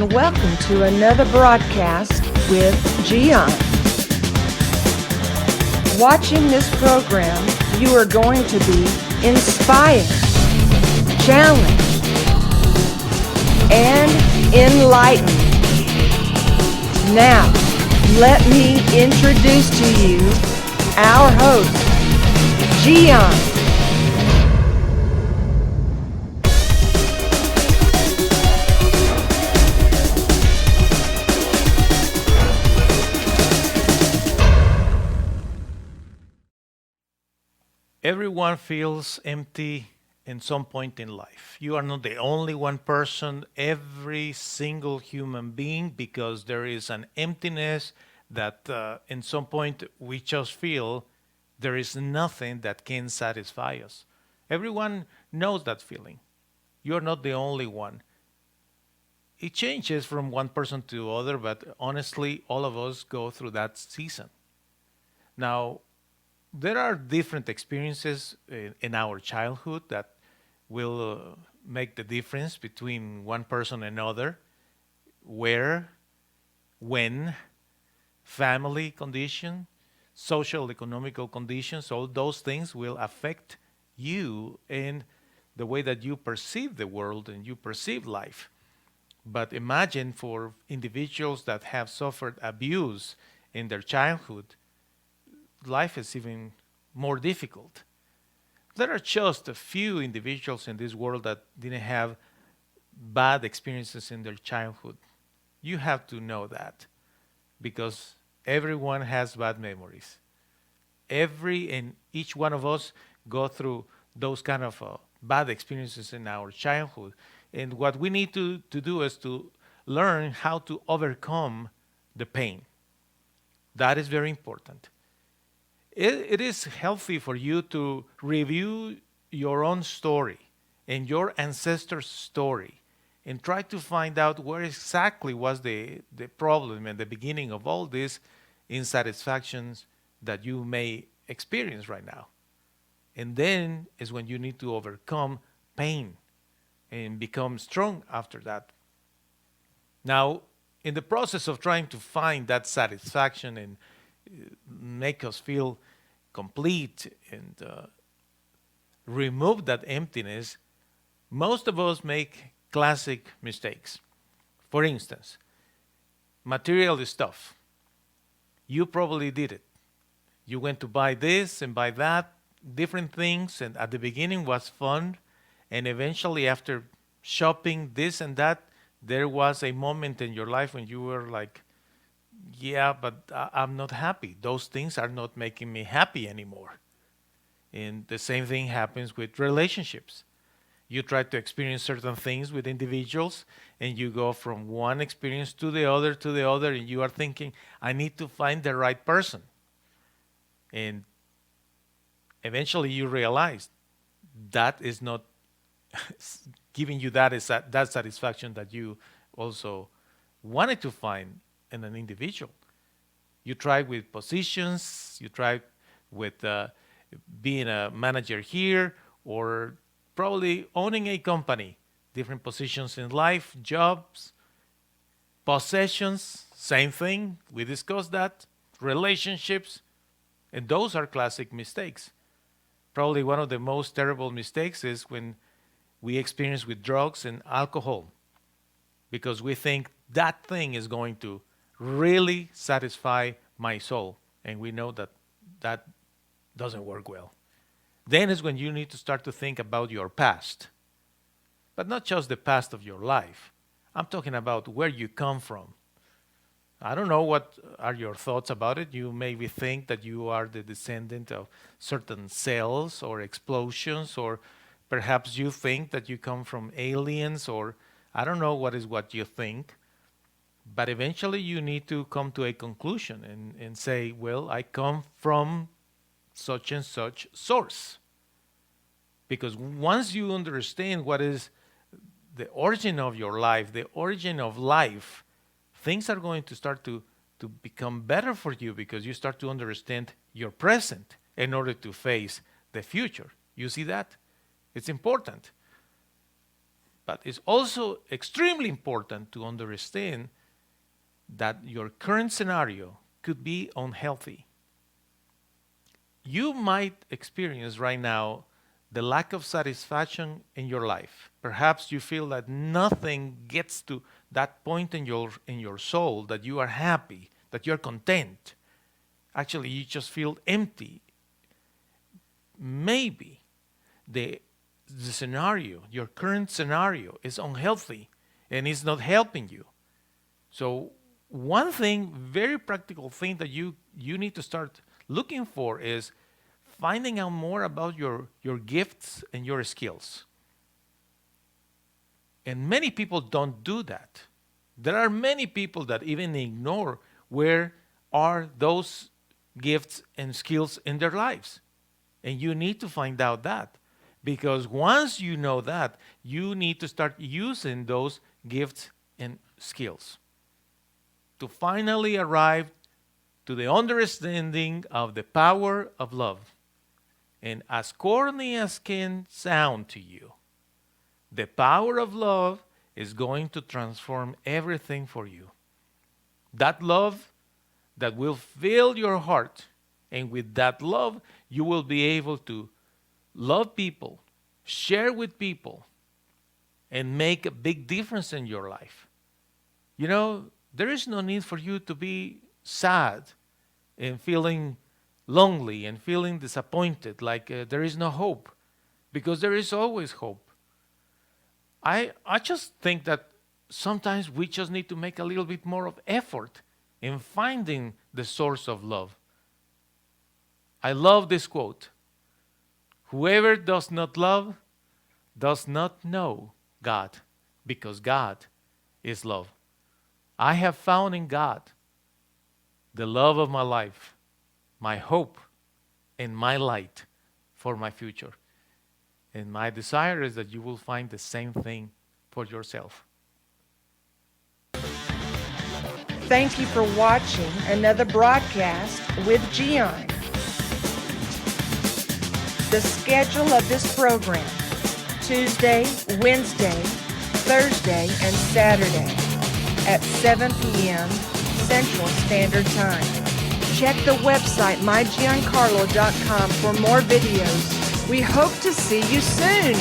and welcome to another broadcast with Gian. Watching this program, you are going to be inspired, challenged, and enlightened. Now, let me introduce to you our host, Gian. Everyone feels empty in some point in life. You are not the only one person, every single human being, because there is an emptiness that in some point we just feel there is nothing that can satisfy us. Everyone knows that feeling. You're not the only one. It changes from one person to other, but honestly, all of us go through that season. Now, there are different experiences in our childhood that will make the difference between one person and another. Where, when, family condition, social economical conditions, all those things will affect you in the way that you perceive the world and you perceive life. But imagine for individuals that have suffered abuse in their childhood, life is even more difficult. There are just a few individuals in this world that didn't have bad experiences in their childhood. You have to know that because everyone has bad memories. Every and each one of us go through those kind of bad experiences in our childhood. And what we need to do is to learn how to overcome the pain. That is very important. It is healthy for you to review your own story and your ancestors' story and try to find out where exactly was the problem and the beginning of all these insatisfactions that you may experience right now. And then is when you need to overcome pain and become strong after that. Now, in the process of trying to find that satisfaction and make us feel complete and remove that emptiness, most of us make classic mistakes. For instance, material stuff. You probably did it. You went to buy this and buy that, different things, and at the beginning was fun, and eventually after shopping this and that, there was a moment in your life when you were like, yeah, but I'm not happy. Those things are not making me happy anymore. And the same thing happens with relationships. You try to experience certain things with individuals, and you go from one experience to the other, and you are thinking, I need to find the right person. And eventually you realize that is not giving you that satisfaction that you also wanted to find in an individual. You try with positions, you try with being a manager here, or probably owning a company, different positions in life, jobs, possessions, same thing. We discussed that. Relationships, and those are classic mistakes. Probably one of the most terrible mistakes is when we experience with drugs and alcohol because we think that thing is going to really satisfy my soul. And we know that that doesn't work well. Then is when you need to start to think about your past, but not just the past of your life. I'm talking about where you come from. I don't know what are your thoughts about it. You maybe think that you are the descendant of certain cells or explosions, or perhaps you think that you come from aliens, or I don't know what you think. But eventually you need to come to a conclusion and say, well, I come from such and such source. Because once you understand what is the origin of your life, the origin of life, things are going to start to become better for you because you start to understand your present in order to face the future. You see that? It's important. But it's also extremely important to understand that your current scenario could be unhealthy. You might experience right now the lack of satisfaction in your life. Perhaps you feel that nothing gets to that point in your soul that you are happy, that you're content. Actually, you just feel empty. Maybe the the scenario, your current scenario is unhealthy and it's not helping you. So one thing, very practical thing that you need to start looking for is finding out more about your gifts and your skills. And many people don't do that. There are many people that even ignore where are those gifts and skills in their lives. And you need to find out that. Because once you know that, you need to start using those gifts and skills to finally arrive to the understanding of the power of love. And as corny as can sound to you, the power of love is going to transform everything for you. That love that will fill your heart. And with that love, you will be able to love people, share with people, and make a big difference in your life. You know, there is no need for you to be sad and feeling lonely and feeling disappointed, like there is no hope, because there is always hope. I just think that sometimes we just need to make a little bit more of effort in finding the source of love. I love this quote. Whoever does not love does not know God, because God is love. I have found in God the love of my life, my hope, and my light for my future. And my desire is that you will find the same thing for yourself. Thank you for watching another broadcast with Gian. The schedule of this program: Tuesday, Wednesday, Thursday, and Saturday at 7 p.m. Central Standard Time. Check the website mygiancarlo.com for more videos. We hope to see you soon.